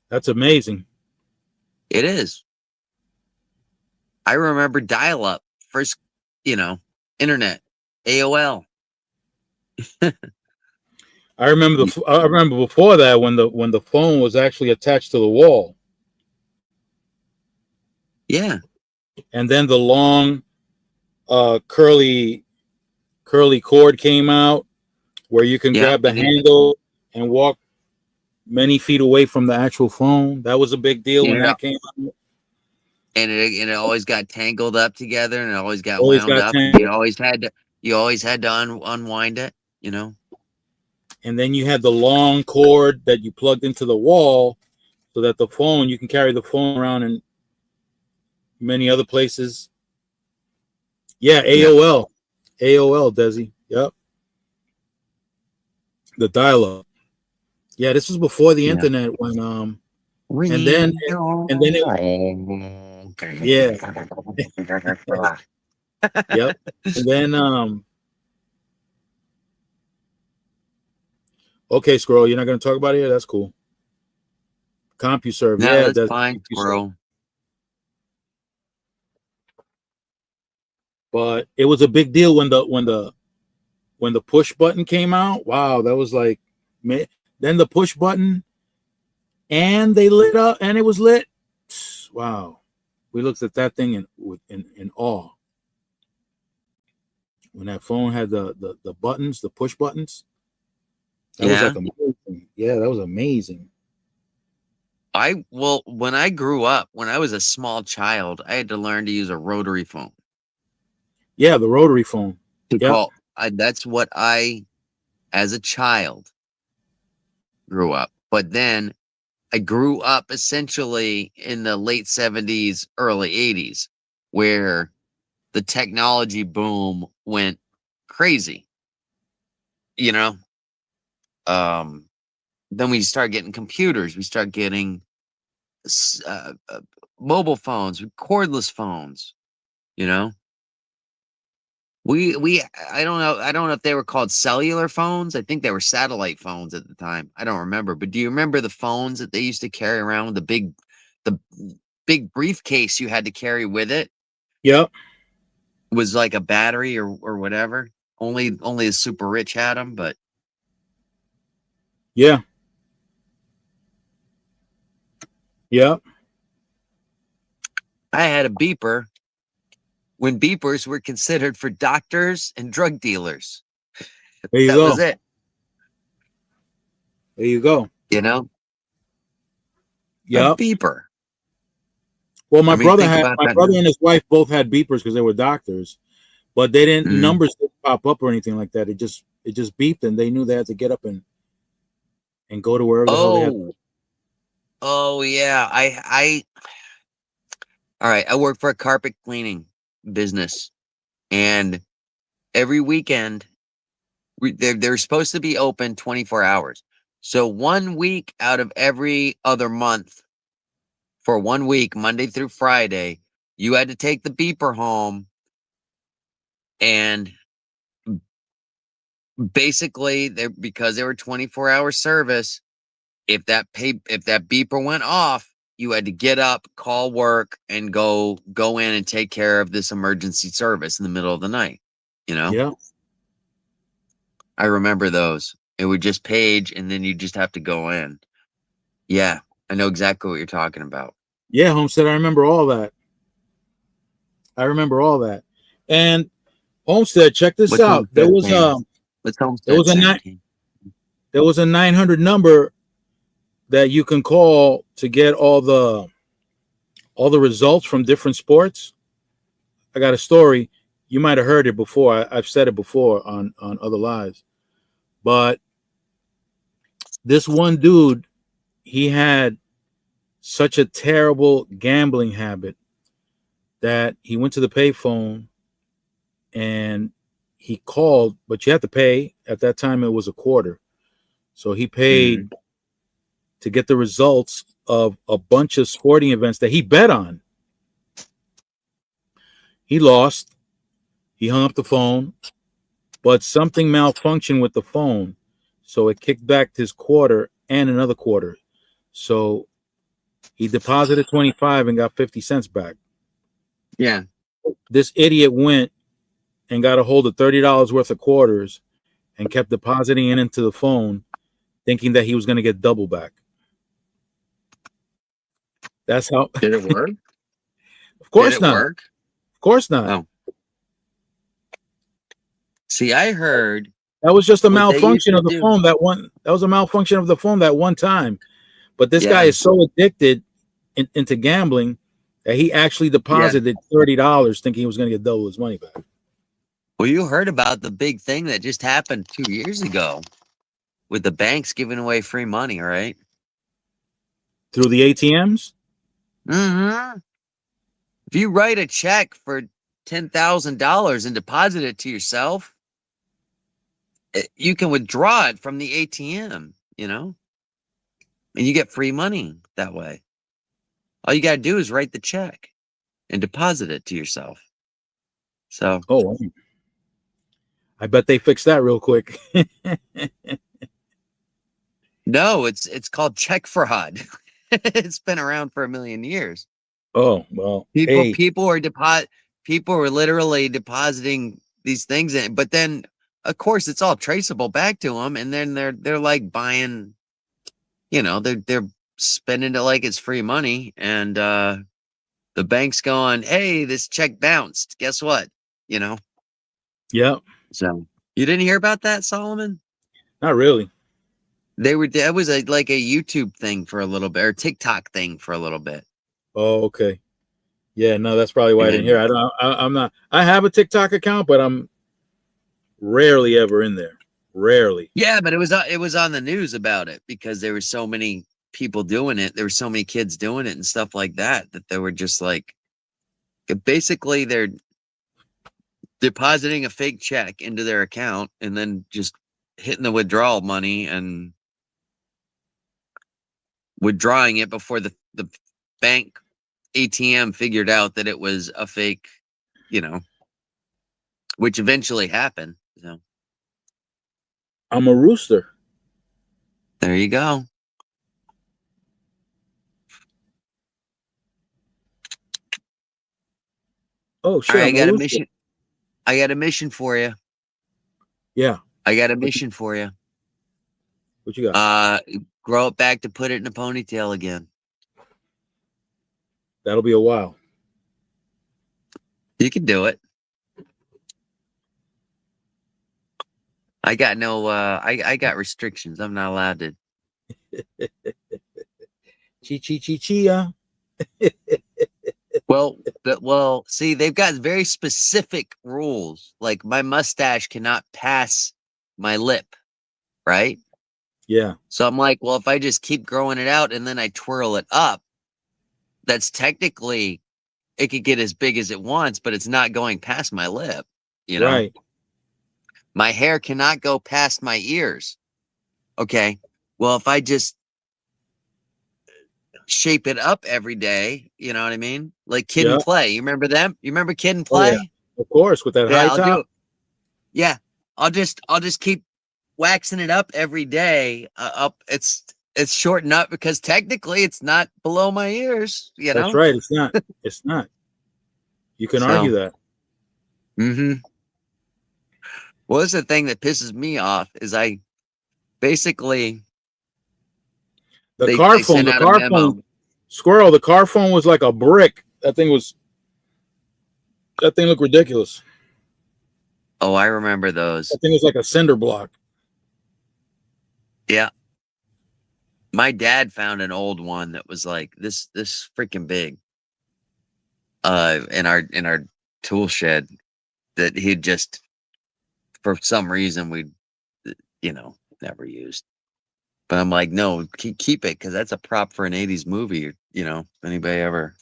That's amazing. It is. I remember dial-up first, internet, AOL. I remember before that when the phone was actually attached to the wall. Yeah. And then the long curly cord came out where you can grab the handle and walk many feet away from the actual phone. That was a big deal when that came out. And it always got tangled up together and it always got Always wound got up. tangled. You always had to unwind it, And then you had the long cord that you plugged into the wall so that you can carry the phone around in many other places. Yeah, AOL. AOL, Desi. Yep. The dial-up. Yeah, this was before the internet when and then yeah. Yep. And then okay, Squirrel, you're not gonna talk about it? That's cool. CompuServe. No, Yeah, that's fine, Squirrel. But it was a big deal when the when the push button came out, wow, that was like, then the push button, and they lit up, and it was lit. Wow, we looked at that thing in awe. When that phone had the buttons, the push buttons, that was like amazing. Yeah, that was amazing. When I grew up, when I was a small child, I had to learn to use a rotary phone. Yeah, the rotary phone. That's what I, as a child, grew up. But then I grew up essentially in the late 70s, early 80s, where the technology boom went crazy. You know? Then we start getting computers. We start getting mobile phones, cordless phones. You know? I don't know if they were called cellular phones. I think they were satellite phones at the time. I don't remember. But do you remember the phones that they used to carry around with the big briefcase you had to carry with it? Yep. It was like a battery or whatever. Only the super rich had them, but yeah. Yep. I had a beeper when beepers were considered for doctors and drug dealers. There you that go. was it. There you go. You know? Yep. A beeper. Well, my brother and his wife both had beepers because they were doctors, but they didn't numbers didn't pop up or anything like that. It just beeped, and they knew they had to get up and go to wherever the hell they had. Oh yeah, all right. I work for a carpet cleaning business, and every weekend they're supposed to be open 24 hours. So 1 week out of every other month, for 1 week, Monday through Friday, you had to take the beeper home, and basically, because they were 24-hour service, if that beeper went off, you had to get up, call work, and go in and take care of this emergency service in the middle of the night. You know? Yeah. I remember those. It would just page, and then you just have to go in. Yeah, I know exactly what you're talking about. Yeah, Homestead, I remember all that. And Homestead, check this out. There was a 900 number that you can call to get all the results from different sports. I got a story. You might have heard it before. I've said it before on other lives. But this one dude, he had such a terrible gambling habit that he went to the payphone and he called, but you had to pay. At that time, it was a quarter. So he paid to get the results of a bunch of sporting events that he bet on. He lost. He hung up the phone, but something malfunctioned with the phone. So it kicked back his quarter and another quarter. So he deposited 25 and got 50 cents back. Yeah. This idiot went and got a hold of $30 worth of quarters and kept depositing it into the phone, thinking that he was going to get double back. That's how. Did it work? Of course not. Work? Of course not. Oh. See, I heard that was just a malfunction of the phone. That was a malfunction of the phone that one time. But this guy is so addicted into gambling that he actually deposited $30 thinking he was going to get double his money back. Well, you heard about the big thing that just happened 2 years ago with the banks giving away free money, right? Through the ATMs? Mm-hmm. If you write a check for $10,000 and deposit it to yourself, you can withdraw it from the ATM, you know? And you get free money that way. All you got to do is write the check and deposit it to yourself. So. Oh, I bet they fixed that real quick. No, it's called check fraud. It's been around for 1 million years. Oh, well. People were literally depositing these things in, but then of course, it's all traceable back to them, and then they're like buying, they're spending it like it's free money, and the bank's going, hey, this check bounced. Guess what? You know. Yeah. So you didn't hear about that, Solomon? Not really. That was like a YouTube thing for a little bit, or TikTok thing for a little bit. Oh, okay. Yeah, no, that's probably why I didn't And hear. I'm not. I have a TikTok account, but I'm rarely ever in there. Rarely. yeah, but it was on the news about it because there were so many people doing it. There were so many kids doing it and stuff like that they were just like, basically they're depositing a fake check into their account and then just hitting the withdrawal money and withdrawing it before the bank ATM figured out that it was a fake, which eventually happened. So I'm a rooster. there you go. Oh shit! All right, I'm a rooster. I got a mission for you. Yeah. I got a mission for you. What you got? Grow it back to put it in a ponytail again. That'll be a while. You can do it. I got no I got restrictions. I'm not allowed to. Chia. Well, see, they've got very specific rules. Like my mustache cannot pass my lip, right? Yeah. So I'm like, well, if I just keep growing it out and then I twirl it up, that's technically, it could get as big as it wants, but it's not going past my lip, Right. My hair cannot go past my ears. Okay. Well, if I just shape it up every day, you know what I mean? Like Kid and Play. You remember them? You remember Kid and Play? Oh, yeah. Of course, with that Yeah, high I'll top. do it. Yeah. I'll just keep waxing it up every day. Up it's shortened up because technically it's not below my ears, That's right. It's not. It's not. You can argue that. Mm-hmm. Well, this is the thing that pisses me off is I basically The car phone, Squirrel, the car phone was like a brick. That thing looked ridiculous. Oh, I remember those. That thing was like a cinder block. Yeah. My dad found an old one that was like this freaking big. In our tool shed that he'd just, for some reason, we'd never used. But I'm like, no, keep it, because that's a prop for an 80s movie. Anybody ever?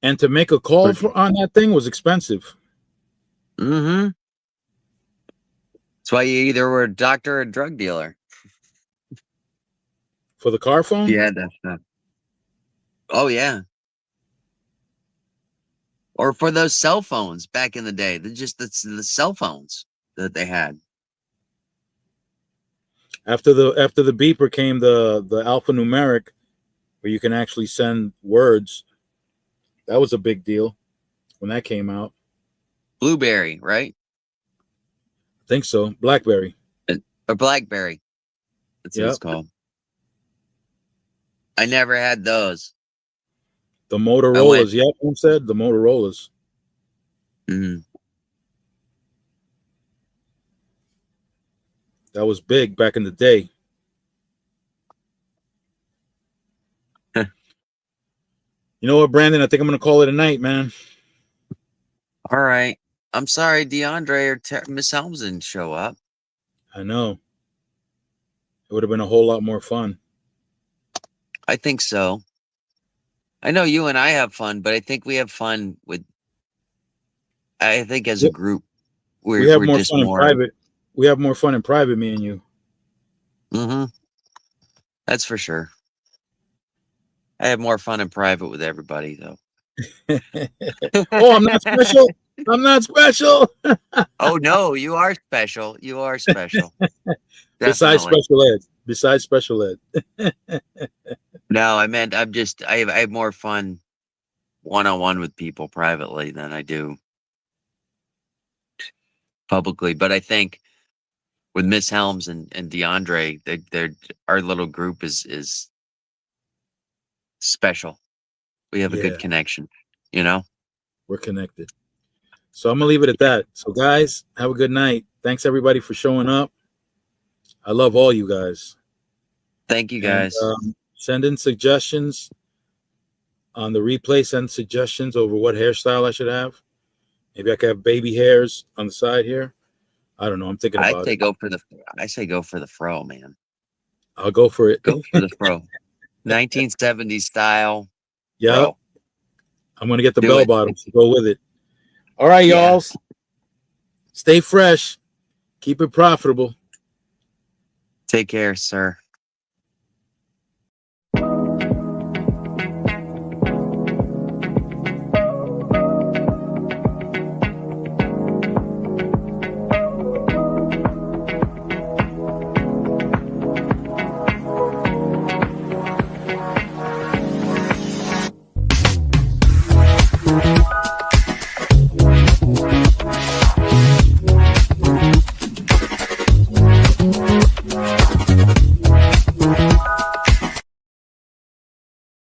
And to make a call on that thing was expensive. Mm-hmm. That's why you either were a doctor or a drug dealer. For the car phone? Yeah, that's not. Oh yeah. Or for those cell phones back in the day. They're just the cell phones that they had. After the beeper came the alphanumeric, where you can actually send words. That was a big deal when that came out. Blueberry, right? I think so. BlackBerry. Or BlackBerry. That's what it's called. I never had those. The Motorola's. Yep, who said the Motorola's? Mm-hmm. That was big back in the day. You know what, Brandon? I think I'm going to call it a night, man. All right. I'm sorry DeAndre or Miss Helms didn't show up. I know. It would have been a whole lot more fun. I think so. I know you and I have fun, but I think we have fun with. I think as a group, we have more fun in private. We have more fun in private, me and you. Mm-hmm. That's for sure. I have more fun in private with everybody, though. Oh, I'm not special. I'm not special. Oh no, you are special. You are special. Besides special ed. No, I meant I have more fun one-on-one with people privately than I do publicly. But I think with Miss Helms and DeAndre, they're our little group is special. We have a Yeah, good connection, you know? we're connected. So I'm gonna leave it at that. So guys, have a good night. Thanks everybody for showing up. I love all you guys. Thank you And guys. send in suggestions on the replay. Send suggestions over what hairstyle I should have. Maybe I could have baby hairs on the side here. I don't know. I'm thinking I about say it. go for the fro, man. I'll go for it. Go for the fro. 1970s style. Yeah, Fro. I'm gonna get the Do bell it. bottoms to go with it. All right, Yeah. y'all. Stay fresh. Keep it profitable. Take care, sir.